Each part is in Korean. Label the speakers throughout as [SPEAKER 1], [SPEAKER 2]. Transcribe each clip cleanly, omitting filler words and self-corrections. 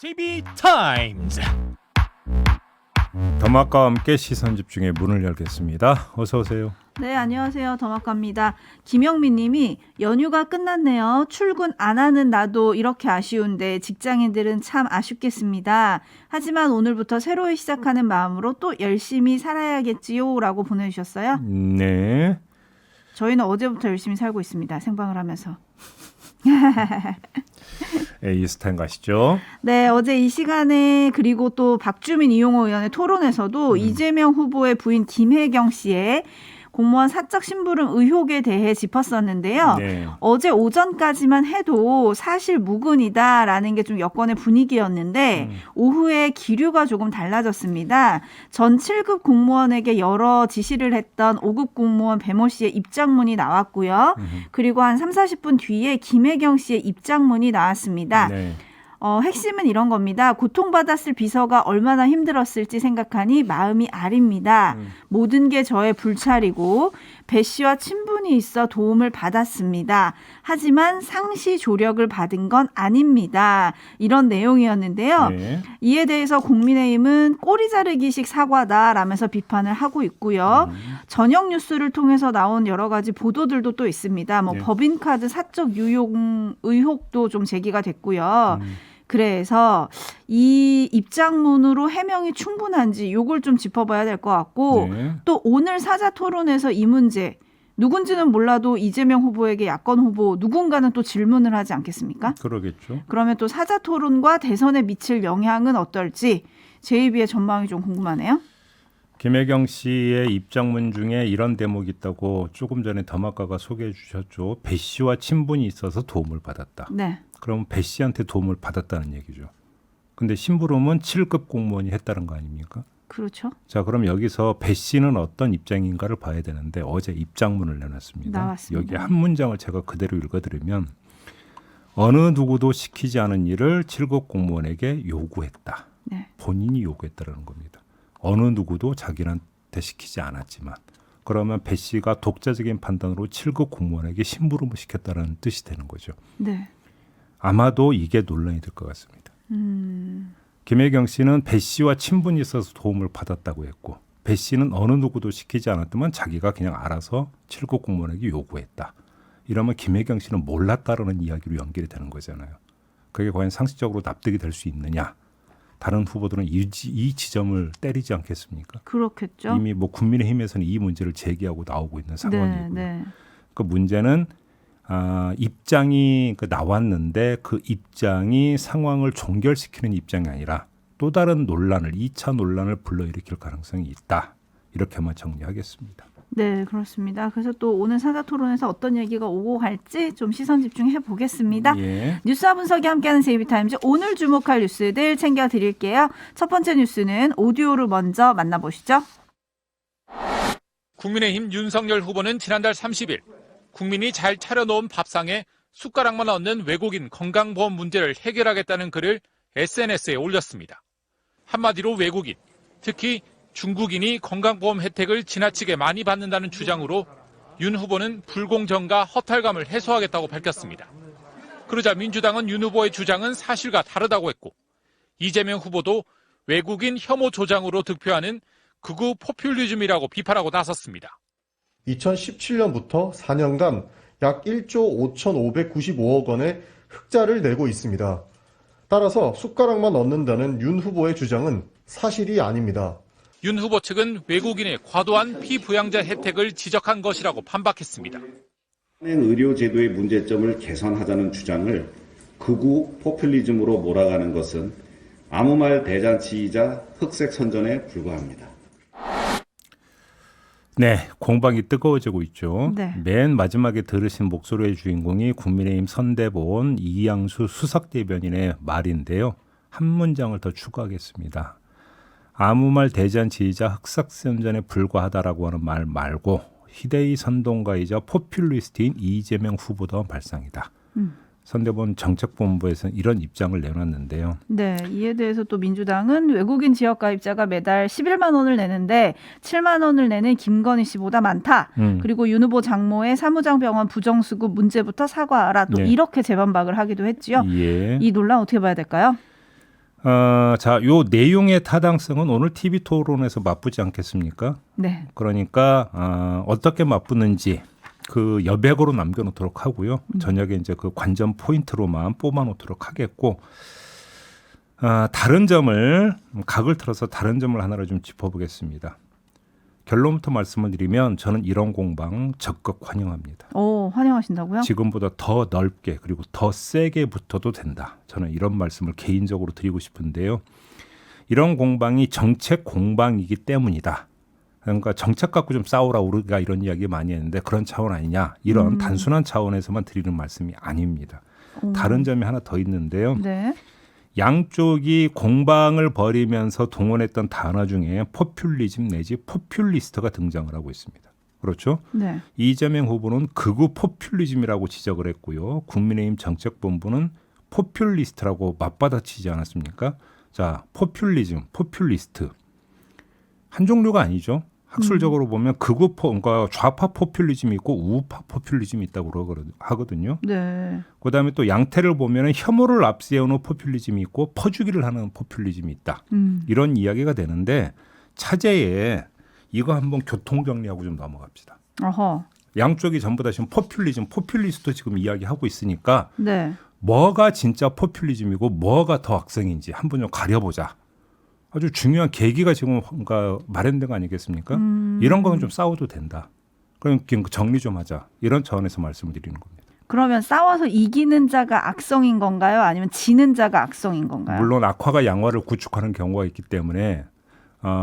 [SPEAKER 1] TV 타임즈.
[SPEAKER 2] 더마카와 함께 시선 집중의 문을 열겠습니다. 어서 오세요.
[SPEAKER 3] 네, 안녕하세요. 더마카입니다. 김영민 님이 연휴가 끝났네요. 출근 안 하는 나도 이렇게 아쉬운데 직장인들은 참 아쉽겠습니다. 하지만 오늘부터 새로이 시작하는 마음으로 또 열심히 살아야겠지요 라고 보내주셨어요.
[SPEAKER 2] 네.
[SPEAKER 3] 저희는 어제부터 열심히 살고 있습니다. 생방을 하면서.
[SPEAKER 2] 에이스타인 가시죠.
[SPEAKER 3] 네, 어제 이 시간에 그리고 또 박주민 이용호 의원의 토론에서도 이재명 후보의 부인 김혜경 씨의 공무원 사적 심부름 의혹에 대해 짚었었는데요.
[SPEAKER 2] 네.
[SPEAKER 3] 어제 오전까지만 해도 사실 무근이다라는 게 좀 여권의 분위기였는데 오후에 기류가 조금 달라졌습니다. 전 7급 공무원에게 여러 지시를 했던 5급 공무원 배모 씨의 입장문이 나왔고요. 그리고 한 30-40분 뒤에 김혜경 씨의 입장문이 나왔습니다.
[SPEAKER 2] 네.
[SPEAKER 3] 핵심은 이런 겁니다. 고통받았을 비서가 얼마나 힘들었을지 생각하니 마음이 아립니다. 모든 게 저의 불찰이고 배 씨와 친분이 있어 도움을 받았습니다. 하지만 상시 조력을 받은 건 아닙니다. 이런 내용이었는데요.
[SPEAKER 2] 네.
[SPEAKER 3] 이에 대해서 국민의힘은 꼬리 자르기식 사과다라면서 비판을 하고 있고요. 저녁 뉴스를 통해서 나온 여러 가지 보도들도 또 있습니다. 뭐
[SPEAKER 2] 네.
[SPEAKER 3] 법인카드 사적 유용 의혹도 좀 제기가 됐고요. 그래서 이 입장문으로 해명이 충분한지 요걸 좀 짚어봐야 될 것 같고
[SPEAKER 2] 네.
[SPEAKER 3] 또 오늘 사자 토론에서 이 문제 누군지는 몰라도 이재명 후보에게 야권 후보 누군가는 또 질문을 하지 않겠습니까?
[SPEAKER 2] 그러겠죠.
[SPEAKER 3] 그러면 또 사자 토론과 대선에 미칠 영향은 어떨지 제2비의 전망이 좀 궁금하네요.
[SPEAKER 2] 김혜경 씨의 입장문 중에 이런 대목이 있다고 조금 전에 더마카가 소개해 주셨죠. 배 씨와 친분이 있어서 도움을 받았다.
[SPEAKER 3] 네.
[SPEAKER 2] 그럼 배 씨한테 도움을 받았다는 얘기죠. 근데 심부름은 7급 공무원이 했다는 거 아닙니까?
[SPEAKER 3] 그렇죠.
[SPEAKER 2] 자, 그럼 여기서 배 씨는 어떤 입장인가를 봐야 되는데 어제 입장문을 내놨습니다.
[SPEAKER 3] 나왔습니다.
[SPEAKER 2] 여기 한 문장을 제가 그대로 읽어드리면 어느 누구도 시키지 않은 일을 7급 공무원에게 요구했다.
[SPEAKER 3] 네.
[SPEAKER 2] 본인이 요구했다는 겁니다. 어느 누구도 자기한테 시키지 않았지만 그러면 배 씨가 독자적인 판단으로 7급 공무원에게 심부름을 시켰다는 뜻이 되는 거죠.
[SPEAKER 3] 네.
[SPEAKER 2] 아마도 이게 논란이 될 것 같습니다. 김혜경 씨는 배 씨와 친분이 있어서 도움을 받았다고 했고 배 씨는 어느 누구도 시키지 않았지만 자기가 그냥 알아서 7급 공무원에게 요구했다. 이러면 김혜경 씨는 몰랐다라는 이야기로 연결이 되는 거잖아요. 그게 과연 상식적으로 납득이 될 수 있느냐. 다른 후보들은 이 지점을 때리지 않겠습니까?
[SPEAKER 3] 그렇겠죠.
[SPEAKER 2] 이미 뭐 국민의힘에서는 이 문제를 제기하고 나오고 있는 상황이고요.
[SPEAKER 3] 네.
[SPEAKER 2] 그 문제는 입장이 나왔는데 그 입장이 상황을 종결시키는 입장이 아니라 또 다른 논란을 2차 논란을 불러일으킬 가능성이 있다. 이렇게만 정리하겠습니다.
[SPEAKER 3] 네, 그렇습니다. 그래서 또 오늘 사자 토론에서 어떤 얘기가 오고 갈지 좀 시선 집중해 보겠습니다.
[SPEAKER 2] 예.
[SPEAKER 3] 뉴스와 분석이 함께하는 제이비타임즈 오늘 주목할 뉴스들 챙겨드릴게요. 첫 번째 뉴스는 오디오로 먼저 만나보시죠.
[SPEAKER 4] 국민의힘 윤석열 후보는 지난달 30일 국민이 잘 차려놓은 밥상에 숟가락만 얹는 외국인 건강보험 문제를 해결하겠다는 글을 SNS에 올렸습니다. 한마디로 외국인, 특히 중국인이 건강보험 혜택을 지나치게 많이 받는다는 주장으로 윤 후보는 불공정과 허탈감을 해소하겠다고 밝혔습니다. 그러자 민주당은 윤 후보의 주장은 사실과 다르다고 했고 이재명 후보도 외국인 혐오 조장으로 득표하는 극우 포퓰리즘이라고 비판하고 나섰습니다.
[SPEAKER 5] 2017년부터 4년간 약 1조 5,595억 원의 흑자를 내고 있습니다. 따라서 숟가락만 얻는다는 윤 후보의 주장은 사실이 아닙니다.
[SPEAKER 4] 윤 후보 측은 외국인의 과도한 피부양자 혜택을 지적한 것이라고 반박했습니다.
[SPEAKER 6] 의료제도의 문제점을 개선하자는 주장을 극우 포퓰리즘으로 몰아가는 것은 아무 말 대잔치이자 흑색 선전에 불과합니다.
[SPEAKER 2] 네, 공방이 뜨거워지고 있죠.
[SPEAKER 3] 네.
[SPEAKER 2] 맨 마지막에 들으신 목소리의 주인공이 국민의힘 선대본 이양수 수석대변인의 말인데요. 한 문장을 더 추가하겠습니다. 아무 말 대잔치이자 흑색선전에 불과하다라고 하는 말 말고 희대의 선동가이자 포퓰리스트인 이재명 후보다운 발상이다. 선대본 정책본부에서는 이런 입장을 내놨는데요.
[SPEAKER 3] 네, 이에 대해서 또 민주당은 외국인 지역 가입자가 매달 11만 원을 내는데 7만 원을 내는 김건희 씨보다 많다. 그리고 윤 후보 장모의 사무장병원 부정수급 문제부터 사과하라. 또
[SPEAKER 2] 네.
[SPEAKER 3] 이렇게 재반박을 하기도 했지요.
[SPEAKER 2] 예.
[SPEAKER 3] 이 논란 어떻게 봐야 될까요?
[SPEAKER 2] 자, 요 내용의 타당성은 오늘 TV 토론에서 맛보지 않겠습니까?
[SPEAKER 3] 네.
[SPEAKER 2] 그러니까 어떻게 맛보는지 그 여백으로 남겨놓도록 하고요. 저녁에 이제 그 관전 포인트로만 뽑아놓도록 하겠고, 다른 점을 각을 틀어서 다른 점을 하나를 좀 짚어보겠습니다. 결론부터 말씀을 드리면 저는 이런 공방 적극 환영합니다.
[SPEAKER 3] 오, 환영하신다고요?
[SPEAKER 2] 지금보다 더 넓게 그리고 더 세게 붙어도 된다. 저는 이런 말씀을 개인적으로 드리고 싶은데요. 이런 공방이 정책 공방이기 때문이다. 그러니까 정책 갖고 좀 싸우라 우리가 이런 이야기 많이 했는데 그런 차원 아니냐. 이런 단순한 차원에서만 드리는 말씀이 아닙니다. 다른 점이 하나 더 있는데요.
[SPEAKER 3] 네.
[SPEAKER 2] 양쪽이 공방을 벌이면서 동원했던 단어 중에 포퓰리즘 내지 포퓰리스트가 등장을 하고 있습니다. 그렇죠?
[SPEAKER 3] 네.
[SPEAKER 2] 이재명 후보는 극우 포퓰리즘이라고 지적을 했고요. 국민의힘 정책본부는 포퓰리스트라고 맞받아치지 않았습니까? 자, 포퓰리즘, 포퓰리스트 한 종류가 아니죠. 학술적으로 보면 극우 그러니까 좌파 포퓰리즘이 있고 우파 포퓰리즘이 있다고 하거든요.
[SPEAKER 3] 네.
[SPEAKER 2] 그다음에 또 양태를 보면 혐오를 앞세우는 포퓰리즘이 있고 퍼주기를 하는 포퓰리즘이 있다. 이런 이야기가 되는데 차제에 이거 한번 교통 정리하고 좀 넘어갑시다.
[SPEAKER 3] 어허.
[SPEAKER 2] 양쪽이 전부 다 지금 포퓰리즘, 포퓰리스트 지금 이야기하고 있으니까
[SPEAKER 3] 네.
[SPEAKER 2] 뭐가 진짜 포퓰리즘이고 뭐가 더 악성인지 한번 좀 가려보자. 아주 중요한 계기가 지금 뭔가 마련된 거 아니겠습니까? 이런 거는 좀 싸워도 된다. 그럼 정리 좀 하자. 이런 차원에서 말씀을 드리는 겁니다.
[SPEAKER 3] 그러면 싸워서 이기는 자가 악성인 건가요? 아니면 지는 자가 악성인 건가요?
[SPEAKER 2] 물론 악화가 양화를 구축하는 경우가 있기 때문에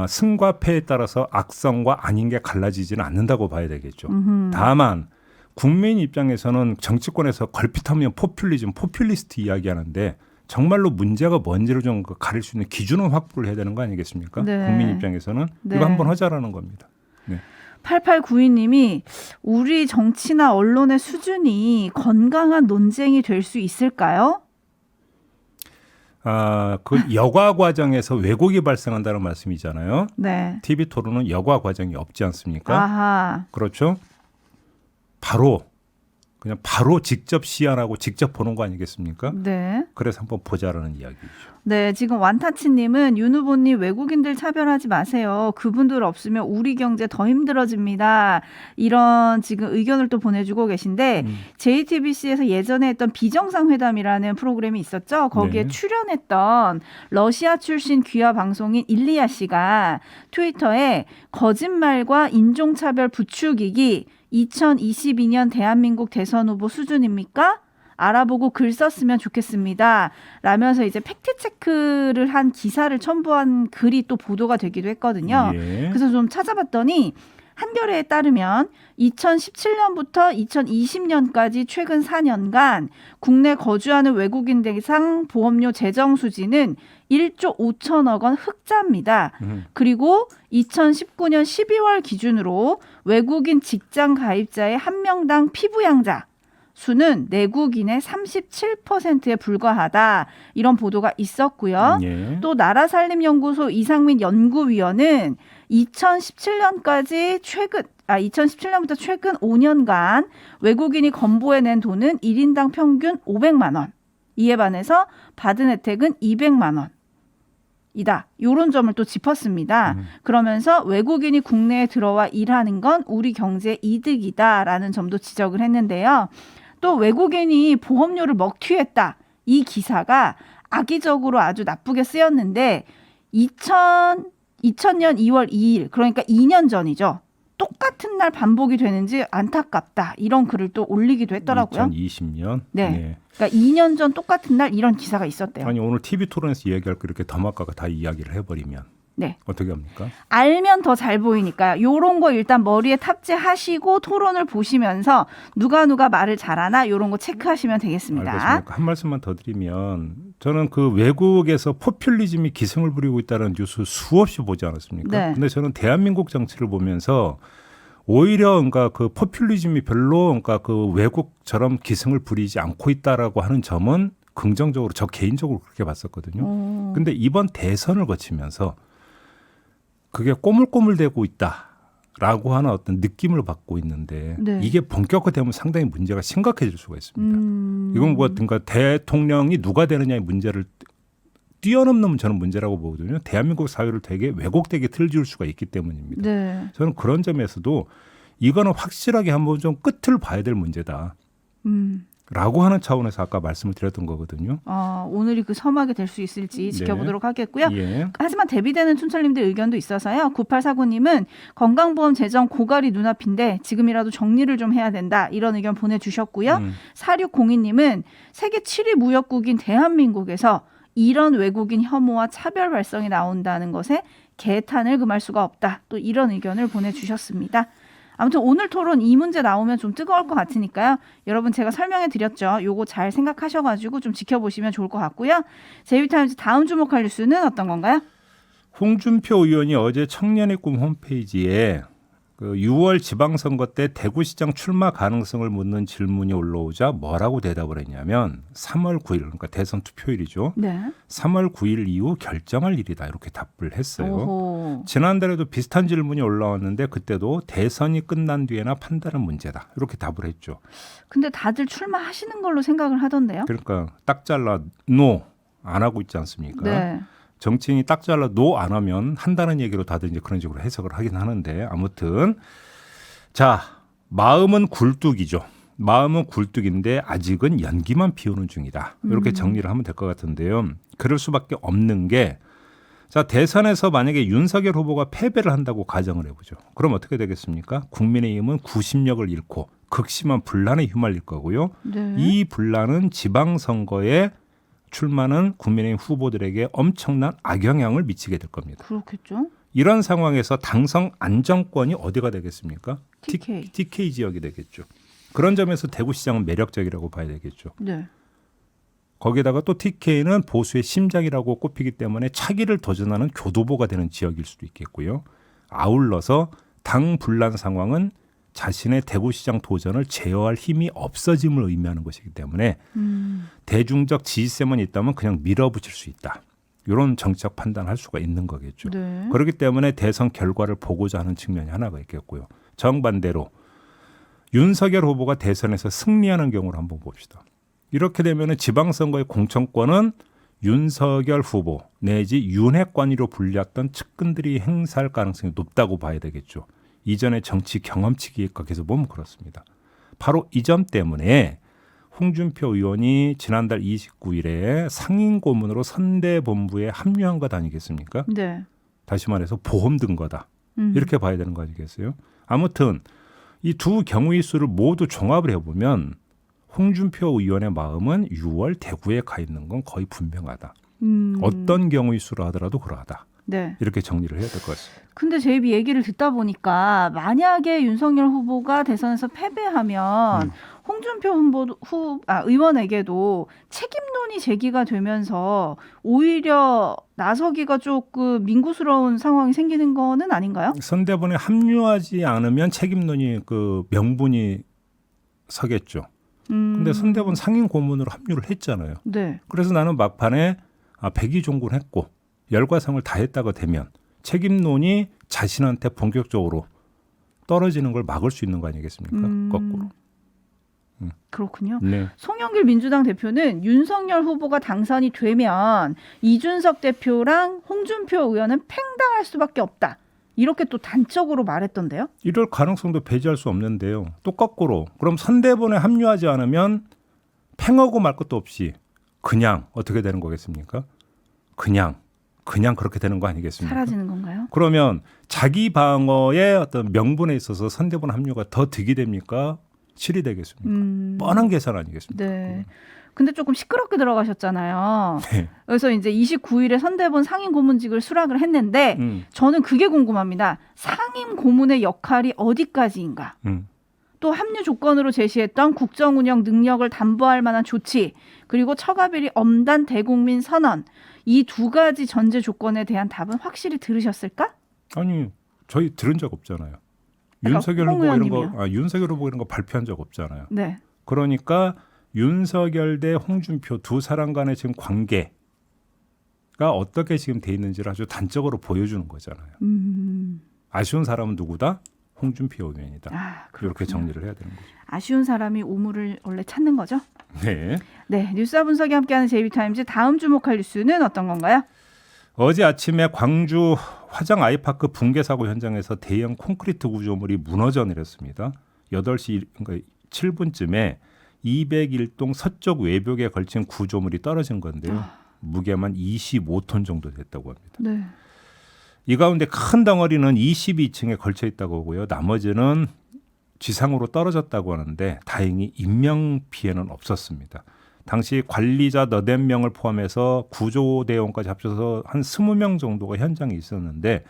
[SPEAKER 2] 승과 패에 따라서 악성과 아닌 게 갈라지지는 않는다고 봐야 되겠죠. 다만 국민 입장에서는 정치권에서 걸핏하면 포퓰리즘, 포퓰리스트 이야기하는데 정말로 문제가 뭔지를 좀 가릴 수 있는 기준을 확보를 해야 되는 거 아니겠습니까?
[SPEAKER 3] 네.
[SPEAKER 2] 국민 입장에서는
[SPEAKER 3] 네.
[SPEAKER 2] 이거 한번 하자라는 겁니다. 네.
[SPEAKER 3] 8892님이 우리 정치나 언론의 수준이 건강한 논쟁이 될 수 있을까요?
[SPEAKER 2] 그 여과 과정에서 왜곡이 발생한다는 말씀이잖아요.
[SPEAKER 3] 네.
[SPEAKER 2] TV 토론은 여과 과정이 없지 않습니까?
[SPEAKER 3] 아하.
[SPEAKER 2] 그렇죠? 그냥 바로 직접 시연하고 직접 보는 거 아니겠습니까?
[SPEAKER 3] 네.
[SPEAKER 2] 그래서 한번 보자라는 이야기죠.
[SPEAKER 3] 네, 지금 완타치님은 윤 후보님 외국인들 차별하지 마세요. 그분들 없으면 우리 경제 더 힘들어집니다. 이런 지금 의견을 또 보내주고 계신데 JTBC에서 예전에 했던 비정상회담이라는 프로그램이 있었죠. 거기에
[SPEAKER 2] 네.
[SPEAKER 3] 출연했던 러시아 출신 귀화 방송인 일리아 씨가 트위터에 거짓말과 인종차별 부추기기 2022년 대한민국 대선 후보 수준입니까? 알아보고 글 썼으면 좋겠습니다. 라면서 이제 팩트체크를 한 기사를 첨부한 글이 또 보도가 되기도 했거든요.
[SPEAKER 2] 예.
[SPEAKER 3] 그래서 좀 찾아봤더니 한겨레에 따르면 2017년부터 2020년까지 최근 4년간 국내 거주하는 외국인 대상 보험료 재정 수지는 1조 5천억 원 흑자입니다. 그리고 2019년 12월 기준으로 외국인 직장 가입자의 한 명당 피부양자 수는 내국인의 37%에 불과하다. 이런 보도가 있었고요.
[SPEAKER 2] 예.
[SPEAKER 3] 또 나라살림연구소 이상민 연구위원은 2017년부터 최근 5년간 외국인이 건보해낸 돈은 1인당 평균 500만 원. 이에 반해서 받은 혜택은 200만 원. 이다. 이런 점을 또 짚었습니다. 그러면서 외국인이 국내에 들어와 일하는 건 우리 경제에 이득이다라는 점도 지적을 했는데요. 또 외국인이 보험료를 먹튀했다. 이 기사가 악의적으로 아주 나쁘게 쓰였는데 2000년 2월 2일 그러니까 2년 전이죠. 똑같은 날 반복이 되는지 안타깝다. 이런 글을 또 올리기도 했더라고요.
[SPEAKER 2] 2020년.
[SPEAKER 3] 네.
[SPEAKER 2] 네.
[SPEAKER 3] 그러니까 2년 전 똑같은 날 이런 기사가 있었대요.
[SPEAKER 2] 아니 오늘 TV 토론에서 이야기할 거 이렇게 더마카가 다 이야기를 해버리면
[SPEAKER 3] 네.
[SPEAKER 2] 어떻게 합니까?
[SPEAKER 3] 알면 더 잘 보이니까요. 요런 거 일단 머리에 탑재하시고 토론을 보시면서 누가 말을 잘하나 요런 거 체크하시면 되겠습니다.
[SPEAKER 2] 알겠습니다. 한 말씀만 더 드리면 저는 그 외국에서 포퓰리즘이 기승을 부리고 있다는 뉴스 수없이 보지 않았습니까?
[SPEAKER 3] 네.
[SPEAKER 2] 근데 저는 대한민국 정치를 보면서 오히려 그러니까 그 포퓰리즘이 별로 그러니까 그 외국처럼 기승을 부리지 않고 있다라고 하는 점은 긍정적으로 저 개인적으로 그렇게 봤었거든요. 근데 이번 대선을 거치면서 그게 꼬물꼬물되고 있다라고 하는 어떤 느낌을 받고 있는데
[SPEAKER 3] 네.
[SPEAKER 2] 이게 본격화되면 상당히 문제가 심각해질 수가 있습니다. 이건 뭐 그러니까 대통령이 누가 되느냐의 문제를 뛰어넘는 저는 문제라고 보거든요. 대한민국 사회를 되게 왜곡되게 틀어줄 수가 있기 때문입니다.
[SPEAKER 3] 네.
[SPEAKER 2] 저는 그런 점에서도 이거는 확실하게 한번 좀 끝을 봐야 될 문제다. 라고 하는 차원에서 아까 말씀을 드렸던 거거든요.
[SPEAKER 3] 오늘이 그 서막이 될 수 있을지 지켜보도록 하겠고요.
[SPEAKER 2] 예.
[SPEAKER 3] 하지만 대비되는 촌철님들 의견도 있어서요. 9849님은 건강보험 재정 고갈이 눈앞인데 지금이라도 정리를 좀 해야 된다. 이런 의견 보내주셨고요. 4602님은 세계 7위 무역국인 대한민국에서 이런 외국인 혐오와 차별 발성이 나온다는 것에 개탄을 금할 수가 없다. 또 이런 의견을 보내주셨습니다. 아무튼 오늘 토론 이 문제 나오면 좀 뜨거울 것 같으니까요. 여러분 제가 설명해 드렸죠. 요거 잘 생각하셔가지고 좀 지켜보시면 좋을 것 같고요. 제이비타임즈 다음 주목할 뉴스는 어떤 건가요?
[SPEAKER 2] 홍준표 의원이 어제 청년의 꿈 홈페이지에 그 6월 지방선거 때 대구시장 출마 가능성을 묻는 질문이 올라오자 뭐라고 대답을 했냐면 3월 9일 그러니까 대선 투표일이죠.
[SPEAKER 3] 네.
[SPEAKER 2] 3월 9일 이후 결정할 일이다 이렇게 답을 했어요.
[SPEAKER 3] 오호.
[SPEAKER 2] 지난달에도 비슷한 질문이 올라왔는데 그때도 대선이 끝난 뒤에나 판단은 문제다 이렇게 답을 했죠.
[SPEAKER 3] 근데 다들 출마하시는 걸로 생각을 하던데요.
[SPEAKER 2] 그러니까 딱 잘라 노 안 하고 있지 않습니까?
[SPEAKER 3] 네.
[SPEAKER 2] 정치인이 딱 잘라 노 안 하면 한다는 얘기로 다들 이제 그런 식으로 해석을 하긴 하는데 아무튼 자 마음은 굴뚝이죠. 마음은 굴뚝인데 아직은 연기만 피우는 중이다. 이렇게 정리를 하면 될 것 같은데요. 그럴 수밖에 없는 게 자 대선에서 만약에 윤석열 후보가 패배를 한다고 가정을 해보죠. 그럼 어떻게 되겠습니까? 국민의힘은 구심력을 잃고 극심한 분란에 휘말릴 거고요.
[SPEAKER 3] 네.
[SPEAKER 2] 이 분란은 지방선거에 출마는 국민의힘 후보들에게 엄청난 악영향을 미치게 될 겁니다.
[SPEAKER 3] 그렇겠죠.
[SPEAKER 2] 이런 상황에서 당선 안정권이 어디가 되겠습니까?
[SPEAKER 3] TK.
[SPEAKER 2] TK 지역이 되겠죠. 그런 점에서 대구시장은 매력적이라고 봐야 되겠죠.
[SPEAKER 3] 네.
[SPEAKER 2] 거기다가 또 TK는 보수의 심장이라고 꼽히기 때문에 차기를 도전하는 교두보가 되는 지역일 수도 있겠고요. 아울러서 당 분란 상황은 자신의 대구시장 도전을 제어할 힘이 없어짐을 의미하는 것이기 때문에 대중적 지지세만 있다면 그냥 밀어붙일 수 있다. 이런 정치적 판단을 할 수가 있는 거겠죠.
[SPEAKER 3] 네.
[SPEAKER 2] 그렇기 때문에 대선 결과를 보고자 하는 측면이 하나가 있겠고요. 정반대로 윤석열 후보가 대선에서 승리하는 경우를 한번 봅시다. 이렇게 되면 지방선거의 공천권은 윤석열 후보 내지 윤핵관으로 불렸던 측근들이 행사할 가능성이 높다고 봐야 되겠죠. 이전의 정치 경험치 기획학에서 보면 그렇습니다. 바로 이 점 때문에 홍준표 의원이 지난달 29일에 상임 고문으로 선대본부에 합류한 것 아니겠습니까?
[SPEAKER 3] 네.
[SPEAKER 2] 다시 말해서 보험 든 거다. 이렇게 봐야 되는 거 아니겠어요? 아무튼 이 두 경우의 수를 모두 종합을 해보면 홍준표 의원의 마음은 6월 대구에 가 있는 건 거의 분명하다. 어떤 경우의 수로 하더라도 그러하다.
[SPEAKER 3] 네.
[SPEAKER 2] 이렇게 정리를 해야 될 것 같습니다.
[SPEAKER 3] 근데 제이비 얘기를 듣다 보니까 만약에 윤석열 후보가 대선에서 패배하면 홍준표 의원에게도 책임론이 제기가 되면서 오히려 나서기가 조금 민구스러운 상황이 생기는 거는 아닌가요?
[SPEAKER 2] 선대본에 합류하지 않으면 책임론이 그 명분이 서겠죠. 근데 선대본 상임 고문으로 합류를 했잖아요.
[SPEAKER 3] 네.
[SPEAKER 2] 그래서 나는 막판에 백의종군했고 열과성을 다했다가 되면 책임론이 자신한테 본격적으로 떨어지는 걸 막을 수 있는 거 아니겠습니까? 거꾸로.
[SPEAKER 3] 그렇군요.
[SPEAKER 2] 네.
[SPEAKER 3] 송영길 민주당 대표는 윤석열 후보가 당선이 되면 이준석 대표랑 홍준표 의원은 팽당할 수밖에 없다. 이렇게 또 단적으로 말했던데요.
[SPEAKER 2] 이럴 가능성도 배제할 수 없는데요. 또 거꾸로 그럼 선대본에 합류하지 않으면 팽하고 말 것도 없이 그냥 어떻게 되는 거겠습니까? 그냥 그렇게 되는 거 아니겠습니까?
[SPEAKER 3] 사라지는 건가요?
[SPEAKER 2] 그러면 자기 방어의 어떤 명분에 있어서 선대본 합류가 더 득이 됩니까? 실이 되겠습니까? 뻔한 계산 아니겠습니까?
[SPEAKER 3] 네. 근데 조금 시끄럽게 들어가셨잖아요.
[SPEAKER 2] 네.
[SPEAKER 3] 그래서 이제 29일에 선대본 상임 고문직을 수락을 했는데 저는 그게 궁금합니다. 상임 고문의 역할이 어디까지인가? 또 합류 조건으로 제시했던 국정 운영 능력을 담보할 만한 조치, 그리고 처가비리 엄단 대국민 선언, 이 두 가지 전제 조건에 대한 답은 확실히 들으셨을까?
[SPEAKER 2] 아니 저희 들은 적 없잖아요.
[SPEAKER 3] 아까
[SPEAKER 2] 윤석열
[SPEAKER 3] 홍
[SPEAKER 2] 후보 이런
[SPEAKER 3] 의원님이요.
[SPEAKER 2] 윤석열 후보 이런 거 발표한 적 없잖아요.
[SPEAKER 3] 네.
[SPEAKER 2] 그러니까 윤석열 대 홍준표 두 사람 간의 지금 관계가 어떻게 지금 돼 있는지를 아주 단적으로 보여주는 거잖아요. 아쉬운 사람은 누구다? 홍준표 의원이다.
[SPEAKER 3] 그렇군요.
[SPEAKER 2] 이렇게 정리를 해야 되는 거죠.
[SPEAKER 3] 아쉬운 사람이 우물을 원래 찾는 거죠?
[SPEAKER 2] 네.
[SPEAKER 3] 네, 뉴스와 분석이 함께하는 JB타임즈 다음 주목할 뉴스는 어떤 건가요?
[SPEAKER 2] 어제 아침에 광주 화정 아이파크 붕괴 사고 현장에서 대형 콘크리트 구조물이 무너져 내렸습니다. 8시 7분쯤에 201동 서쪽 외벽에 걸친 구조물이 떨어진 건데요. 무게만 25톤 정도 됐다고 합니다.
[SPEAKER 3] 네.
[SPEAKER 2] 이 가운데 큰 덩어리는 22층에 걸쳐 있다고 하고요. 나머지는 지상으로 떨어졌다고 하는데 다행히 인명 피해는 없었습니다. 당시 관리자 8명을 포함해서 구조대원까지 합쳐서 한 20명 정도가 현장에 있었는데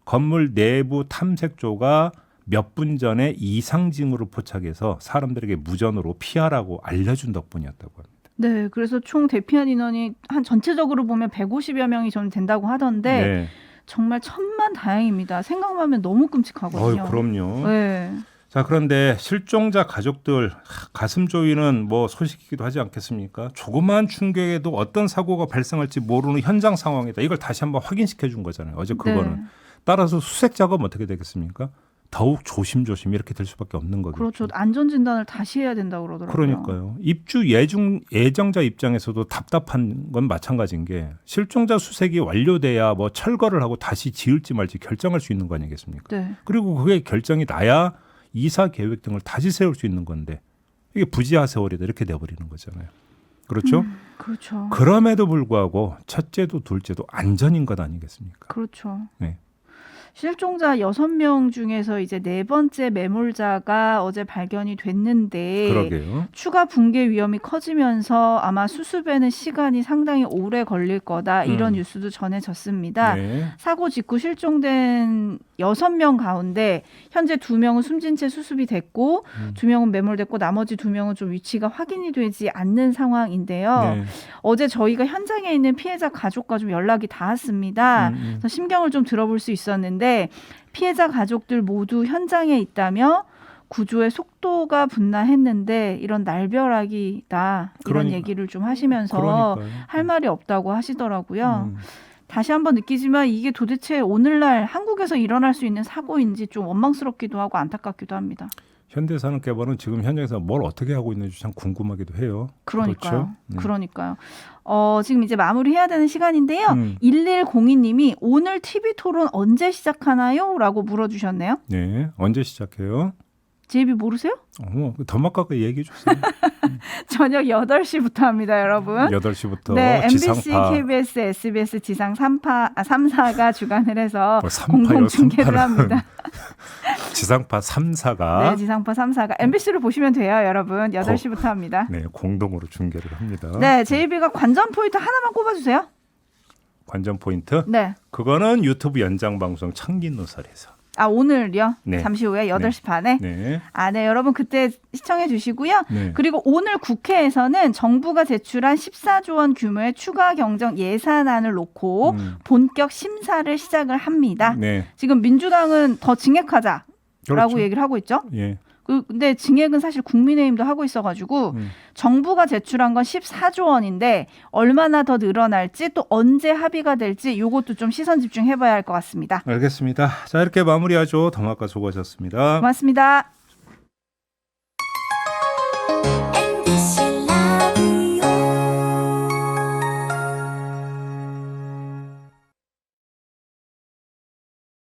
[SPEAKER 2] 건물 내부 탐색조가 몇 분 전에 이상징후를 포착해서 사람들에게 무전으로 피하라고 알려준 덕분이었다고 합니다.
[SPEAKER 3] 네, 그래서 총 대피한 인원이 한 전체적으로 보면 150여 명이 좀 된다고 하던데
[SPEAKER 2] 네.
[SPEAKER 3] 정말 천만다행입니다. 생각만 하면 너무 끔찍하거든요.
[SPEAKER 2] 그럼요.
[SPEAKER 3] 네.
[SPEAKER 2] 자, 그런데 실종자 가족들 가슴 조이는 뭐 소식이기도 하지 않겠습니까? 조그마한 충격에도 어떤 사고가 발생할지 모르는 현장 상황이다. 이걸 다시 한번 확인시켜 준 거잖아요. 어제 그거는.
[SPEAKER 3] 네.
[SPEAKER 2] 따라서 수색 작업 어떻게 되겠습니까? 더욱 조심조심 이렇게 될 수밖에 없는 거겠죠.
[SPEAKER 3] 그렇죠. 안전 진단을 다시 해야 된다고 그러더라고요.
[SPEAKER 2] 그러니까요. 입주 예정자 입장에서도 답답한 건 마찬가지인 게 실종자 수색이 완료돼야 뭐 철거를 하고 다시 지을지 말지 결정할 수 있는 거 아니겠습니까?
[SPEAKER 3] 네.
[SPEAKER 2] 그리고 그게 결정이 나야 이사 계획 등을 다시 세울 수 있는 건데 이게 부지하 세월이다 이렇게 돼버리는 거잖아요. 그렇죠?
[SPEAKER 3] 그렇죠.
[SPEAKER 2] 그럼에도 불구하고 첫째도 둘째도 안전인 것 아니겠습니까?
[SPEAKER 3] 그렇죠.
[SPEAKER 2] 네.
[SPEAKER 3] 실종자 6명 중에서 이제 4번째 매몰자가 어제 발견이 됐는데
[SPEAKER 2] 그러게요.
[SPEAKER 3] 추가 붕괴 위험이 커지면서 아마 수습에는 시간이 상당히 오래 걸릴 거다 이런 뉴스도 전해졌습니다.
[SPEAKER 2] 네.
[SPEAKER 3] 사고 직후 실종된 6명 가운데 현재 2명은 숨진 채 수습이 됐고 2명은 매몰됐고 나머지 2명은 좀 위치가 확인이 되지 않는 상황인데요.
[SPEAKER 2] 네.
[SPEAKER 3] 어제 저희가 현장에 있는 피해자 가족과 좀 연락이 닿았습니다. 그래서 심경을 좀 들어볼 수 있었는데 피해자 가족들 모두 현장에 있다며 구조의 속도가 분나했는데 이런 날벼락이다 이런 얘기를 좀 하시면서
[SPEAKER 2] 그러니까요.
[SPEAKER 3] 할 말이 없다고 하시더라고요. 다시 한번 느끼지만 이게 도대체 오늘날 한국에서 일어날 수 있는 사고인지 좀 원망스럽기도 하고 안타깝기도 합니다.
[SPEAKER 2] 현대산업개발은 지금 현장에서 뭘 어떻게 하고 있는지 참 궁금하기도 해요.
[SPEAKER 3] 그러니까요.
[SPEAKER 2] 그렇죠?
[SPEAKER 3] 그러니까요. 지금 이제 마무리해야 되는 시간인데요. 1102님이 오늘 TV토론 언제 시작하나요? 라고 물어주셨네요.
[SPEAKER 2] 네. 언제 시작해요?
[SPEAKER 3] JB 모르세요?
[SPEAKER 2] 더 막 가까이 얘기해 주세요.
[SPEAKER 3] 저녁 8시부터 합니다, 여러분.
[SPEAKER 2] 8시부터
[SPEAKER 3] 네, MBC,
[SPEAKER 2] 지상파.
[SPEAKER 3] KBS, SBS 지상 3사가 주관을 해서
[SPEAKER 2] 뭐 3파요,
[SPEAKER 3] 공동 중계를
[SPEAKER 2] 3파는.
[SPEAKER 3] 합니다.
[SPEAKER 2] 지상파 3사가
[SPEAKER 3] 네, 지상파 3사가 MBC를 보시면 돼요, 여러분. 8시부터 합니다.
[SPEAKER 2] 네, 공동으로 중계를 합니다.
[SPEAKER 3] 네, JB가 관전 포인트 하나만 꼽아주세요.
[SPEAKER 2] 관전 포인트?
[SPEAKER 3] 네.
[SPEAKER 2] 그거는 유튜브 연장 방송 창긴노설에서.
[SPEAKER 3] 오늘요?
[SPEAKER 2] 네.
[SPEAKER 3] 잠시 후에 8시 반에?
[SPEAKER 2] 네.
[SPEAKER 3] 네, 여러분 그때 시청해 주시고요.
[SPEAKER 2] 네.
[SPEAKER 3] 그리고 오늘 국회에서는 정부가 제출한 14조 원 규모의 추가 경정 예산안을 놓고 본격 심사를 시작을 합니다.
[SPEAKER 2] 네.
[SPEAKER 3] 지금 민주당은 더 증액하자라고
[SPEAKER 2] 그렇죠.
[SPEAKER 3] 얘기를 하고 있죠.
[SPEAKER 2] 예.
[SPEAKER 3] 근데 증액은 사실 국민의힘도 하고 있어가지고 정부가 제출한 건 14조 원인데 얼마나 더 늘어날지 또 언제 합의가 될지 이것도 좀 시선 집중해봐야 할 것 같습니다.
[SPEAKER 2] 알겠습니다. 자, 이렇게 마무리하죠. 더마카 수고하셨습니다.
[SPEAKER 3] 고맙습니다.